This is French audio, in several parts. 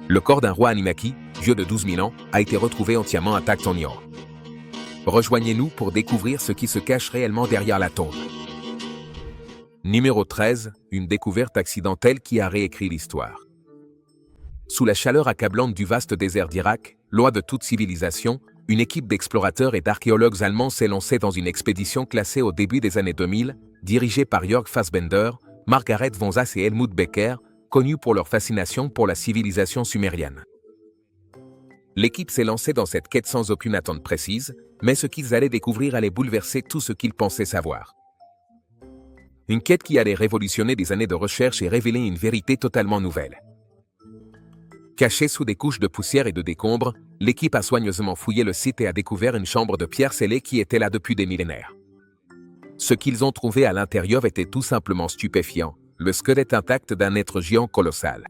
Le corps d'un roi Anunnaki, vieux de 12 000 ans, a été retrouvé entièrement intact en Iran. Rejoignez-nous pour découvrir ce qui se cache réellement derrière la tombe. Numéro 13, une découverte accidentelle qui a réécrit l'histoire. Sous la chaleur accablante du vaste désert d'Irak, loin de toute civilisation, une équipe d'explorateurs et d'archéologues allemands s'est lancée dans une expédition classée au début des années 2000, dirigée par Jörg Fassbender, Margaret von Zas et Helmut Becker, connus pour leur fascination pour la civilisation sumérienne. L'équipe s'est lancée dans cette quête sans aucune attente précise, mais ce qu'ils allaient découvrir allait bouleverser tout ce qu'ils pensaient savoir. Une quête qui allait révolutionner des années de recherche et révéler une vérité totalement nouvelle. Cachée sous des couches de poussière et de décombres, l'équipe a soigneusement fouillé le site et a découvert une chambre de pierre scellée qui était là depuis des millénaires. Ce qu'ils ont trouvé à l'intérieur était tout simplement stupéfiant, le squelette intact d'un être géant colossal.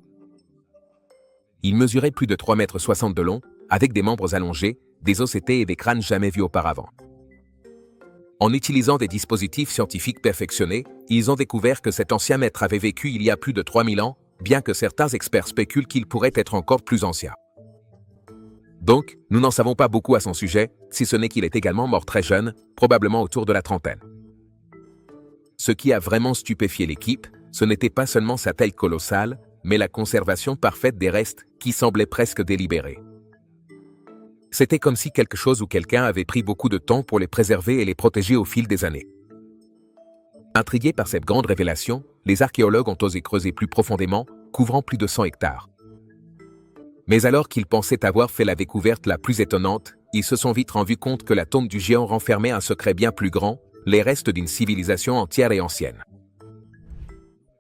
Il mesurait plus de 3,60 m de long, avec des membres allongés, des ossetés et des crânes jamais vus auparavant. En utilisant des dispositifs scientifiques perfectionnés, ils ont découvert que cet ancien maître avait vécu il y a plus de 3000 ans, bien que certains experts spéculent qu'il pourrait être encore plus ancien. Donc, nous n'en savons pas beaucoup à son sujet, si ce n'est qu'il est également mort très jeune, probablement autour de la trentaine. Ce qui a vraiment stupéfié l'équipe, ce n'était pas seulement sa taille colossale, mais la conservation parfaite des restes, qui semblait presque délibérée. C'était comme si quelque chose ou quelqu'un avait pris beaucoup de temps pour les préserver et les protéger au fil des années. Intrigués par cette grande révélation, les archéologues ont osé creuser plus profondément, couvrant plus de 100 hectares. Mais alors qu'ils pensaient avoir fait la découverte la plus étonnante, ils se sont vite rendus compte que la tombe du géant renfermait un secret bien plus grand, les restes d'une civilisation entière et ancienne.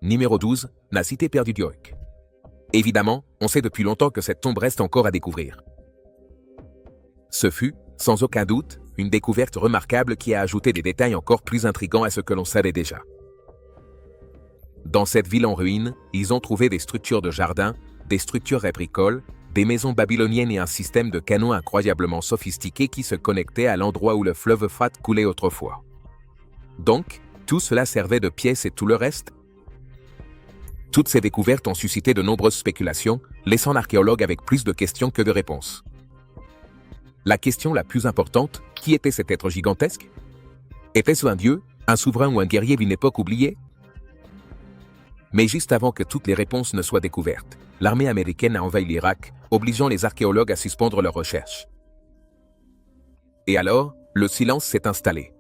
Numéro 12, la cité perdue d'Uruk. Évidemment, on sait depuis longtemps que cette tombe reste encore à découvrir. Ce fut, sans aucun doute, une découverte remarquable qui a ajouté des détails encore plus intrigants à ce que l'on savait déjà. Dans cette ville en ruine, ils ont trouvé des structures de jardin, des structures agricoles, des maisons babyloniennes et un système de canaux incroyablement sophistiqué qui se connectait à l'endroit où le fleuve Euphrate coulait autrefois. Donc, tout cela servait de pièces et tout le reste? Toutes ces découvertes ont suscité de nombreuses spéculations, laissant l'archéologue avec plus de questions que de réponses. La question la plus importante, qui était cet être gigantesque? Était-ce un dieu, un souverain ou un guerrier d'une époque oubliée? Mais juste avant que toutes les réponses ne soient découvertes, l'armée américaine a envahi l'Irak, obligeant les archéologues à suspendre leurs recherches. Et alors, le silence s'est installé.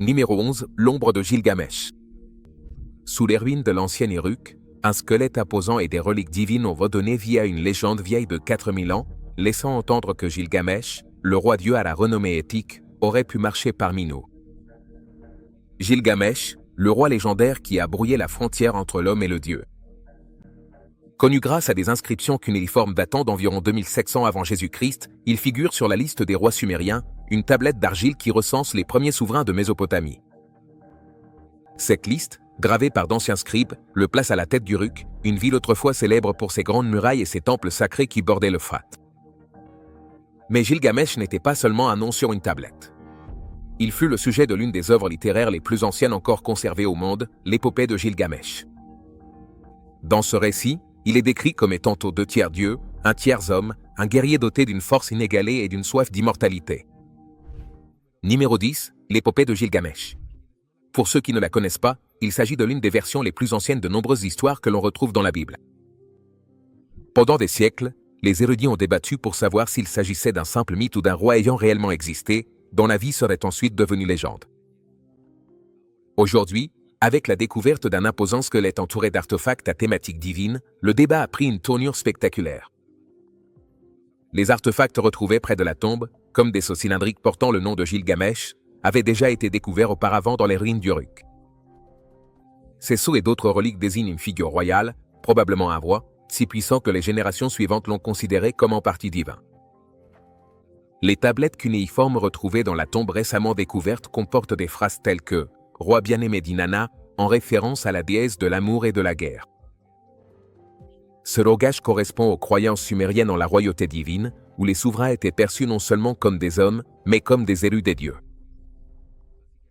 Numéro 11, l'ombre de Gilgamesh. Sous les ruines de l'ancienne Uruk, un squelette imposant et des reliques divines ont redonné vie à une légende vieille de 4000 ans, laissant entendre que Gilgamesh, le roi dieu à la renommée épique, aurait pu marcher parmi nous. Gilgamesh, le roi légendaire qui a brouillé la frontière entre l'homme et le dieu. Connu grâce à des inscriptions cunéiformes datant d'environ 2700 avant Jésus-Christ, il figure sur la liste des rois sumériens, une tablette d'argile qui recense les premiers souverains de Mésopotamie. Cette liste, gravée par d'anciens scribes, le place à la tête d'Uruk, une ville autrefois célèbre pour ses grandes murailles et ses temples sacrés qui bordaient l'Euphrate. Mais Gilgamesh n'était pas seulement un nom sur une tablette. Il fut le sujet de l'une des œuvres littéraires les plus anciennes encore conservées au monde, l'épopée de Gilgamesh. Dans ce récit, il est décrit comme étant aux 2 tiers dieu, 1 tiers homme, un guerrier doté d'une force inégalée et d'une soif d'immortalité. Numéro 10, l'épopée de Gilgamesh. Pour ceux qui ne la connaissent pas, il s'agit de l'une des versions les plus anciennes de nombreuses histoires que l'on retrouve dans la Bible. Pendant des siècles, les érudits ont débattu pour savoir s'il s'agissait d'un simple mythe ou d'un roi ayant réellement existé, dont la vie serait ensuite devenue légende. Aujourd'hui, avec la découverte d'un imposant squelette entouré d'artefacts à thématique divine, le débat a pris une tournure spectaculaire. Les artefacts retrouvés près de la tombe, comme des sceaux cylindriques portant le nom de Gilgamesh, avaient déjà été découverts auparavant dans les ruines d'Uruk. Ces sceaux et d'autres reliques désignent une figure royale, probablement un roi, si puissant que les générations suivantes l'ont considéré comme en partie divin. Les tablettes cunéiformes retrouvées dans la tombe récemment découverte comportent des phrases telles que « Roi bien-aimé d'Inanna » en référence à la déesse de l'amour et de la guerre. Ce langage correspond aux croyances sumériennes en la royauté divine, où les souverains étaient perçus non seulement comme des hommes, mais comme des élus des dieux.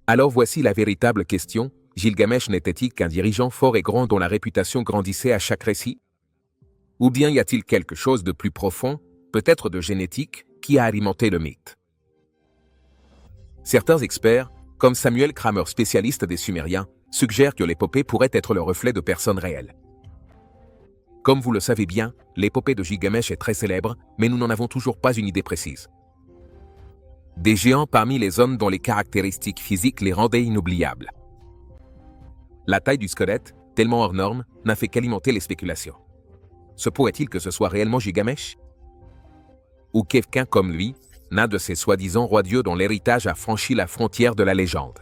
Alors voici la véritable question, Gilgamesh n'était-il qu'un dirigeant fort et grand dont la réputation grandissait à chaque récit? Ou bien y a-t-il quelque chose de plus profond, peut-être de génétique, qui a alimenté le mythe? Certains experts, comme Samuel Kramer, spécialiste des Sumériens, suggèrent que l'épopée pourrait être le reflet de personnes réelles. Comme vous le savez bien, l'épopée de Gilgamesh est très célèbre, mais nous n'en avons toujours pas une idée précise. Des géants parmi les hommes dont les caractéristiques physiques les rendaient inoubliables. La taille du squelette, tellement hors norme, n'a fait qu'alimenter les spéculations. Se pourrait-il que ce soit réellement Gilgamesh? Ou quelqu'un comme lui, l'un de ces soi-disant rois-dieux dont l'héritage a franchi la frontière de la légende?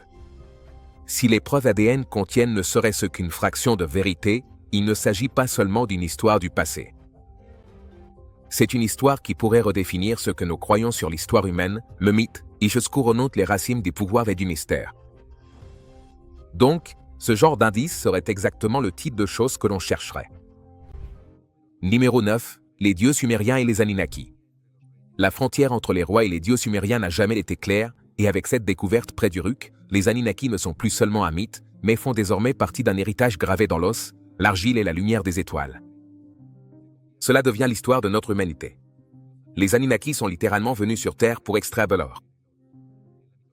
Si les preuves ADN contiennent ne serait-ce qu'une fraction de vérité, il ne s'agit pas seulement d'une histoire du passé. C'est une histoire qui pourrait redéfinir ce que nous croyons sur l'histoire humaine, le mythe, et jusqu'où remontent les racines du pouvoir et du mystère. Donc, ce genre d'indice serait exactement le type de choses que l'on chercherait. Numéro 9. Les dieux sumériens et les Anunnaki. La frontière entre les rois et les dieux sumériens n'a jamais été claire, et avec cette découverte près d'Uruk, les Anunnaki ne sont plus seulement un mythe, mais font désormais partie d'un héritage gravé dans l'os, l'argile et la lumière des étoiles. Cela devient l'histoire de notre humanité. Les Anunnaki sont littéralement venus sur Terre pour extraire de l'or.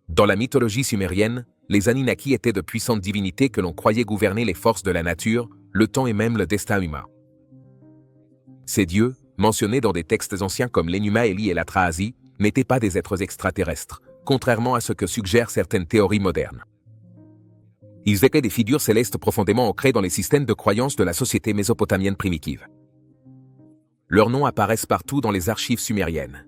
Dans la mythologie sumérienne, les Anunnaki étaient de puissantes divinités que l'on croyait gouverner les forces de la nature, le temps et même le destin humain. Ces dieux, mentionnés dans des textes anciens comme l'Enuma Eli et l'Atrahasis, n'étaient pas des êtres extraterrestres, contrairement à ce que suggèrent certaines théories modernes. Ils étaient des figures célestes profondément ancrées dans les systèmes de croyances de la société mésopotamienne primitive. Leurs noms apparaissent partout dans les archives sumériennes.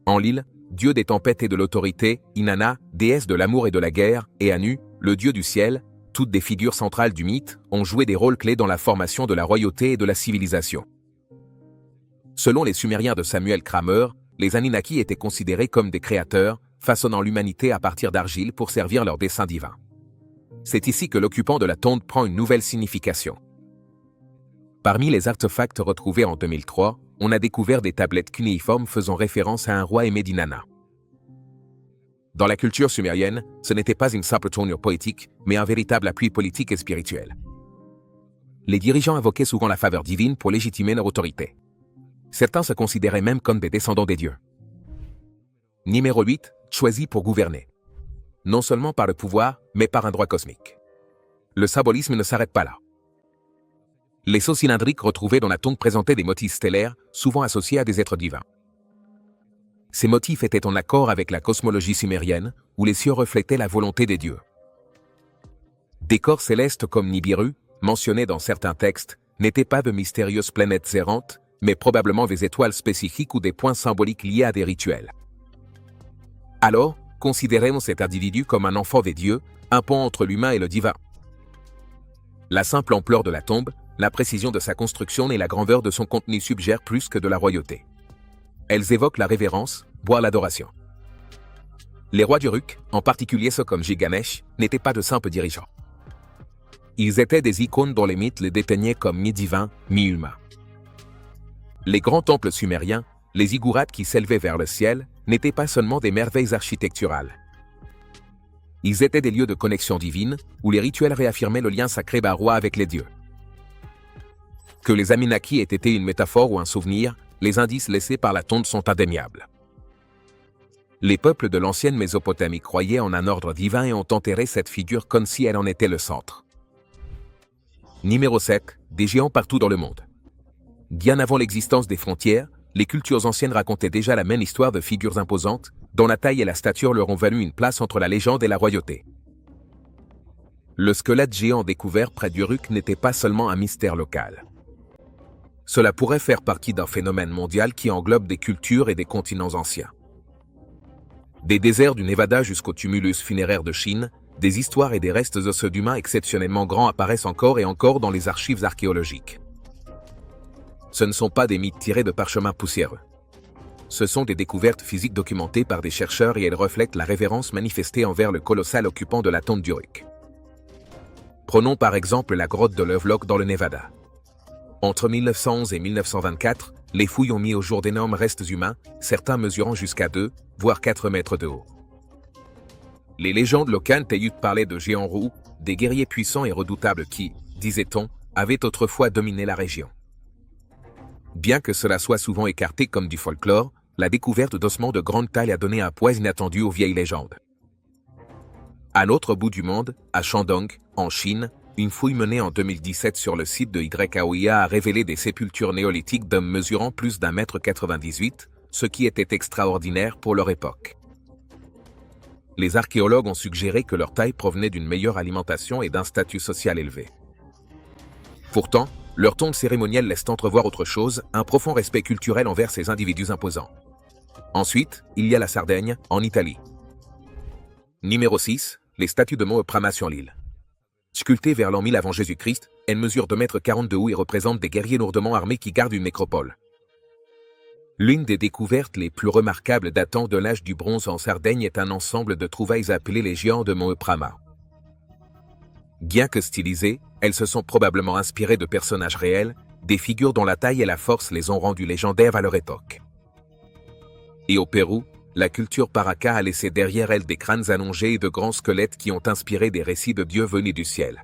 Enlil, dieu des tempêtes et de l'autorité, Inanna, déesse de l'amour et de la guerre, et Anu, le dieu du ciel, toutes des figures centrales du mythe, ont joué des rôles clés dans la formation de la royauté et de la civilisation. Selon les Sumériens de Samuel Kramer, les Anunnaki étaient considérés comme des créateurs, façonnant l'humanité à partir d'argile pour servir leur dessein divin. C'est ici que l'occupant de la tombe prend une nouvelle signification. Parmi les artefacts retrouvés en 2003, on a découvert des tablettes cunéiformes faisant référence à un roi aimé d'Inanna. Dans la culture sumérienne, ce n'était pas une simple tournure poétique, mais un véritable appui politique et spirituel. Les dirigeants invoquaient souvent la faveur divine pour légitimer leur autorité. Certains se considéraient même comme des descendants des dieux. Numéro 8, choisi pour gouverner. Non seulement par le pouvoir, mais par un droit cosmique. Le symbolisme ne s'arrête pas là. Les sceaux cylindriques retrouvés dans la tombe présentaient des motifs stellaires, souvent associés à des êtres divins. Ces motifs étaient en accord avec la cosmologie sumérienne, où les cieux reflétaient la volonté des dieux. Des corps célestes comme Nibiru, mentionnés dans certains textes, n'étaient pas de mystérieuses planètes errantes, mais probablement des étoiles spécifiques ou des points symboliques liés à des rituels. Alors, considérons cet individu comme un enfant des dieux, un pont entre l'humain et le divin. La simple ampleur de la tombe, la précision de sa construction et la grandeur de son contenu suggèrent plus que de la royauté. Elles évoquent la révérence, voire l'adoration. Les rois d'Uruk, en particulier ceux comme Gilgamesh, n'étaient pas de simples dirigeants. Ils étaient des icônes dont les mythes les dépeignaient comme mi-divins, mi-humains. Les grands temples sumériens, les ziggourats qui s'élevaient vers le ciel, n'étaient pas seulement des merveilles architecturales. Ils étaient des lieux de connexion divine, où les rituels réaffirmaient le lien sacré d'un roi avec les dieux. Que les Anunnaki aient été une métaphore ou un souvenir, les indices laissés par la tombe sont indéniables. Les peuples de l'ancienne Mésopotamie croyaient en un ordre divin et ont enterré cette figure comme si elle en était le centre. Numéro 7. Des géants partout dans le monde. Bien avant l'existence des frontières, les cultures anciennes racontaient déjà la même histoire de figures imposantes, dont la taille et la stature leur ont valu une place entre la légende et la royauté. Le squelette géant découvert près d'Uruk n'était pas seulement un mystère local. Cela pourrait faire partie d'un phénomène mondial qui englobe des cultures et des continents anciens. Des déserts du Nevada jusqu'au tumulus funéraire de Chine, des histoires et des restes osseux d'humains exceptionnellement grands apparaissent encore et encore dans les archives archéologiques. Ce ne sont pas des mythes tirés de parchemins poussiéreux. Ce sont des découvertes physiques documentées par des chercheurs et elles reflètent la révérence manifestée envers le colossal occupant de la tombe d'Uruk. Prenons par exemple la grotte de Lovelock dans le Nevada. Entre 1911 et 1924, les fouilles ont mis au jour d'énormes restes humains, certains mesurant jusqu'à 2, voire 4 mètres de haut. Les légendes locales parlaient de géants roux, des guerriers puissants et redoutables qui, disait-on, avaient autrefois dominé la région. Bien que cela soit souvent écarté comme du folklore, la découverte d'ossements de grande taille a donné un poids inattendu aux vieilles légendes. À l'autre bout du monde, à Shandong, en Chine, une fouille menée en 2017 sur le site de YAOIA a révélé des sépultures néolithiques d'hommes mesurant plus d'1,98 m, ce qui était extraordinaire pour leur époque. Les archéologues ont suggéré que leur taille provenait d'une meilleure alimentation et d'un statut social élevé. Pourtant, leur tombe cérémonielle laisse entrevoir autre chose, un profond respect culturel envers ces individus imposants. Ensuite, il y a la Sardaigne, en Italie. Numéro 6, les statues de Moepramá sur l'île. Sculptées vers l'an 1000 avant Jésus-Christ, elles mesurent 2,40 m de haut et représentent des guerriers lourdement armés qui gardent une nécropole. L'une des découvertes les plus remarquables datant de l'âge du bronze en Sardaigne est un ensemble de trouvailles appelées les géants de Moepramá. Bien que stylisées, elles se sont probablement inspirées de personnages réels, des figures dont la taille et la force les ont rendus légendaires à leur époque. Et au Pérou, la culture Paraca a laissé derrière elle des crânes allongés et de grands squelettes qui ont inspiré des récits de dieux venus du ciel.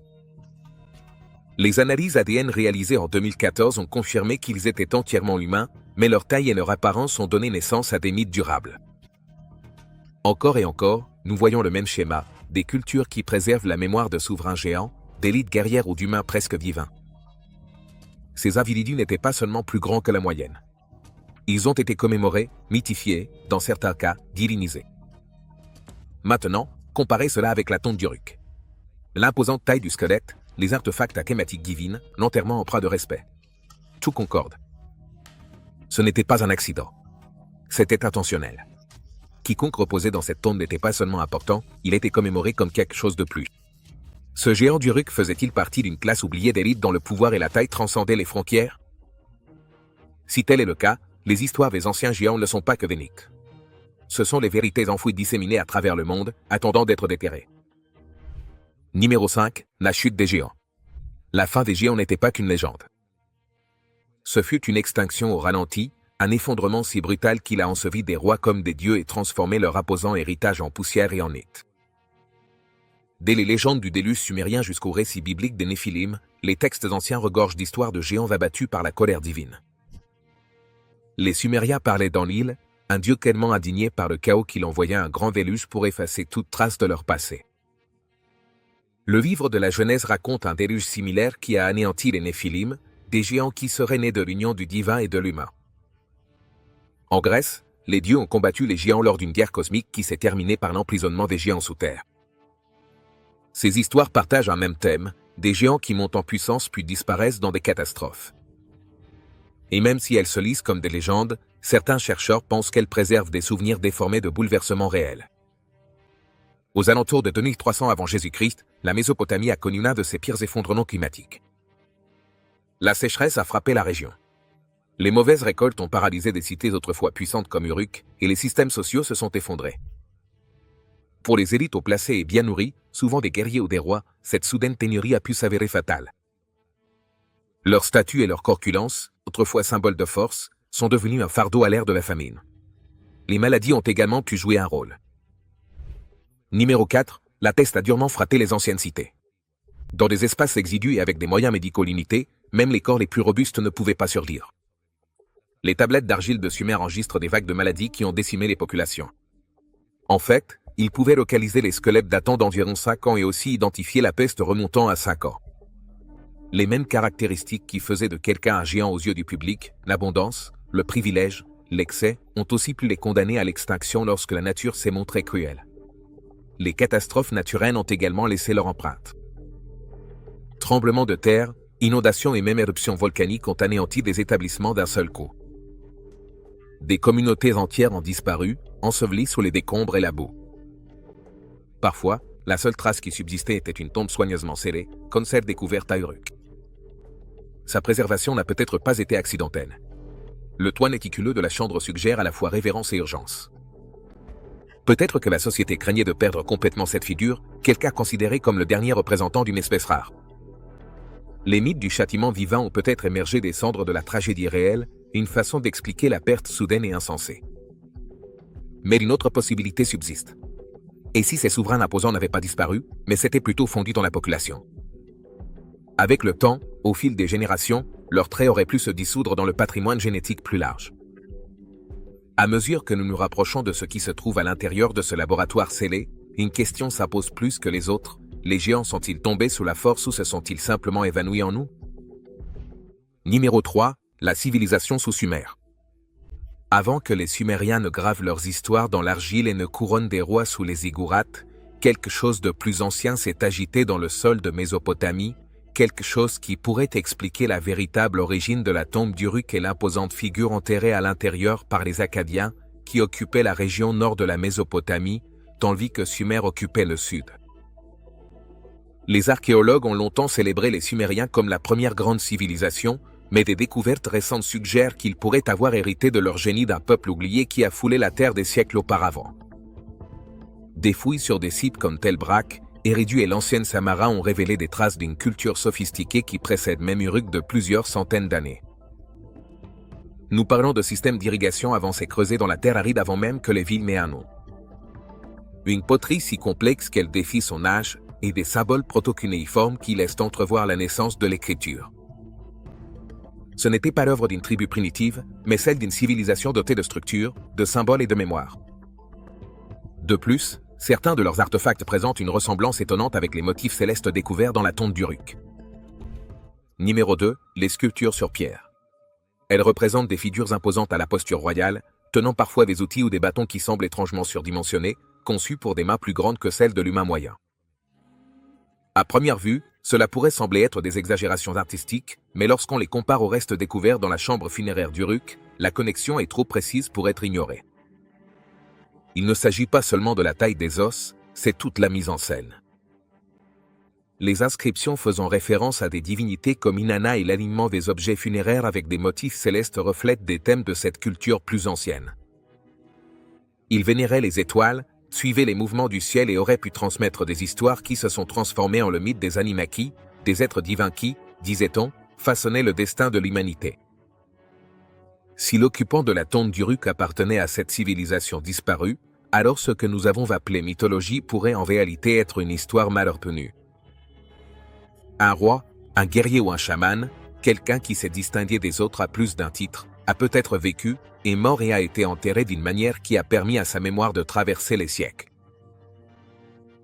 Les analyses ADN réalisées en 2014 ont confirmé qu'ils étaient entièrement humains, mais leur taille et leur apparence ont donné naissance à des mythes durables. Encore et encore, nous voyons le même schéma, des cultures qui préservent la mémoire de souverains géants, d'élites guerrières ou d'humains presque divins. Ces individus n'étaient pas seulement plus grands que la moyenne. Ils ont été commémorés, mythifiés, dans certains cas, divinisés. Maintenant, comparez cela avec la tombe d'Uruk. L'imposante taille du squelette, les artefacts à thématique divine, l'enterrement empreint de respect. Tout concorde. Ce n'était pas un accident. C'était intentionnel. Quiconque reposait dans cette tombe n'était pas seulement important, il était commémoré comme quelque chose de plus. Ce géant d'Uruk faisait-il partie d'une classe oubliée d'élite dont le pouvoir et la taille transcendaient les frontières? Si tel est le cas, les histoires des anciens géants ne sont pas que des mythes. Ce sont les vérités enfouies disséminées à travers le monde, attendant d'être déterrées. Numéro 5, la chute des géants. La fin des géants n'était pas qu'une légende. Ce fut une extinction au ralenti, un effondrement si brutal qu'il a enseveli des rois comme des dieux et transformé leur imposant héritage en poussière et en mythe. Dès les légendes du déluge sumérien jusqu'au récit biblique des Néphilim, les textes anciens regorgent d'histoires de géants abattus par la colère divine. Les Sumériens parlaient d'Enlil, un dieu tellement indigné par le chaos qu'il envoyait un grand déluge pour effacer toute trace de leur passé. Le livre de la Genèse raconte un déluge similaire qui a anéanti les Néphilim, des géants qui seraient nés de l'union du divin et de l'humain. En Grèce, les dieux ont combattu les géants lors d'une guerre cosmique qui s'est terminée par l'emprisonnement des géants sous terre. Ces histoires partagent un même thème, des géants qui montent en puissance puis disparaissent dans des catastrophes. Et même si elles se lisent comme des légendes, certains chercheurs pensent qu'elles préservent des souvenirs déformés de bouleversements réels. Aux alentours de 2300 avant Jésus-Christ, la Mésopotamie a connu l'un de ses pires effondrements climatiques. La sécheresse a frappé la région. Les mauvaises récoltes ont paralysé des cités autrefois puissantes comme Uruk, et les systèmes sociaux se sont effondrés. Pour les élites haut placées et bien nourries, souvent des guerriers ou des rois, cette soudaine pénurie a pu s'avérer fatale. Leur statut et leur corpulence, autrefois symboles de force, sont devenus un fardeau à l'ère de la famine. Les maladies ont également pu jouer un rôle. Numéro 4, la peste a durement frappé les anciennes cités. Dans des espaces exigus et avec des moyens médicaux limités, même les corps les plus robustes ne pouvaient pas survivre. Les tablettes d'argile de Sumer enregistrent des vagues de maladies qui ont décimé les populations. En fait, ils pouvaient localiser les squelettes datant d'environ 5 ans et aussi identifier la peste remontant à 5 ans. Les mêmes caractéristiques qui faisaient de quelqu'un un géant aux yeux du public, l'abondance, le privilège, l'excès, ont aussi pu les condamner à l'extinction lorsque la nature s'est montrée cruelle. Les catastrophes naturelles ont également laissé leur empreinte. Tremblements de terre, inondations et même éruptions volcaniques ont anéanti des établissements d'un seul coup. Des communautés entières ont disparu, ensevelies sous les décombres et la boue. Parfois, la seule trace qui subsistait était une tombe soigneusement scellée, comme celle découverte à Uruk. Sa préservation n'a peut-être pas été accidentelle. Le toit néticuleux de la chambre suggère à la fois révérence et urgence. Peut-être que la société craignait de perdre complètement cette figure, quelqu'un considéré comme le dernier représentant d'une espèce rare. Les mythes du châtiment divin ont peut-être émergé des cendres de la tragédie réelle, une façon d'expliquer la perte soudaine et insensée. Mais une autre possibilité subsiste. Et si ces souverains imposants n'avaient pas disparu, mais s'étaient plutôt fondus dans la population? Avec le temps, au fil des générations, leurs traits auraient pu se dissoudre dans le patrimoine génétique plus large. À mesure que nous nous rapprochons de ce qui se trouve à l'intérieur de ce laboratoire scellé, une question s'impose plus que les autres. Les géants sont-ils tombés sous la force ou se sont-ils simplement évanouis en nous? Numéro 3. La civilisation sous Sumer. Avant que les Sumériens ne gravent leurs histoires dans l'argile et ne couronnent des rois sous les ziggourats, quelque chose de plus ancien s'est agité dans le sol de Mésopotamie, quelque chose qui pourrait expliquer la véritable origine de la tombe d'Uruk et l'imposante figure enterrée à l'intérieur par les Akkadiens, qui occupaient la région nord de la Mésopotamie, tandis que Sumer occupait le sud. Les archéologues ont longtemps célébré les Sumériens comme la première grande civilisation, mais des découvertes récentes suggèrent qu'ils pourraient avoir hérité de leur génie d'un peuple oublié qui a foulé la terre des siècles auparavant. Des fouilles sur des sites comme Tel Brak, Eridu et l'ancienne Samara ont révélé des traces d'une culture sophistiquée qui précède même Uruk de plusieurs centaines d'années. Nous parlons de systèmes d'irrigation avancés creusés dans la terre aride avant même que les villes n'aient un nom. Une poterie si complexe qu'elle défie son âge et des symboles protocunéiformes qui laissent entrevoir la naissance de l'écriture. Ce n'était pas l'œuvre d'une tribu primitive, mais celle d'une civilisation dotée de structures, de symboles et de mémoire. De plus, certains de leurs artefacts présentent une ressemblance étonnante avec les motifs célestes découverts dans la tombe d'Uruk. Numéro 2. Les sculptures sur pierre. Elles représentent des figures imposantes à la posture royale, tenant parfois des outils ou des bâtons qui semblent étrangement surdimensionnés, conçus pour des mains plus grandes que celles de l'humain moyen. À première vue, cela pourrait sembler être des exagérations artistiques, mais lorsqu'on les compare au reste découvert dans la chambre funéraire d'Uruk, la connexion est trop précise pour être ignorée. Il ne s'agit pas seulement de la taille des os, c'est toute la mise en scène. Les inscriptions faisant référence à des divinités comme Inanna et l'alignement des objets funéraires avec des motifs célestes reflètent des thèmes de cette culture plus ancienne. Ils vénéraient les étoiles, suivaient les mouvements du ciel et auraient pu transmettre des histoires qui se sont transformées en le mythe des Anunnaki, des êtres divins qui, disait-on, façonnaient le destin de l'humanité. Si l'occupant de la tombe d'Uruk appartenait à cette civilisation disparue, alors ce que nous avons appelé mythologie pourrait en réalité être une histoire mal retenue. Un roi, un guerrier ou un chaman, quelqu'un qui s'est distingué des autres à plus d'un titre, a peut-être vécu, est mort et a été enterré d'une manière qui a permis à sa mémoire de traverser les siècles.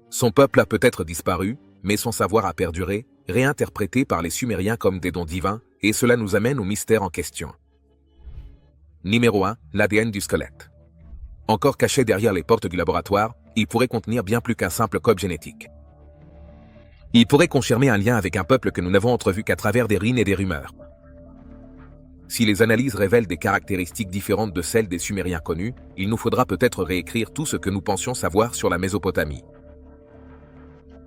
Son peuple a peut-être disparu, mais son savoir a perduré, réinterprété par les Sumériens comme des dons divins, et cela nous amène au mystère en question. Numéro 1. L'ADN du squelette. Encore caché derrière les portes du laboratoire, il pourrait contenir bien plus qu'un simple code génétique. Il pourrait confirmer un lien avec un peuple que nous n'avons entrevu qu'à travers des ruines et des rumeurs. Si les analyses révèlent des caractéristiques différentes de celles des Sumériens connus, il nous faudra peut-être réécrire tout ce que nous pensions savoir sur la Mésopotamie.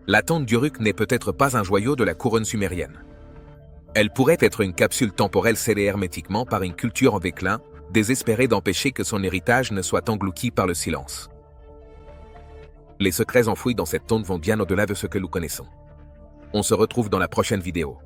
La tombe d'Uruk n'est peut-être pas un joyau de la couronne sumérienne. Elle pourrait être une capsule temporelle scellée hermétiquement par une culture en déclin, désespérée d'empêcher que son héritage ne soit englouti par le silence. Les secrets enfouis dans cette tombe vont bien au-delà de ce que nous connaissons. On se retrouve dans la prochaine vidéo.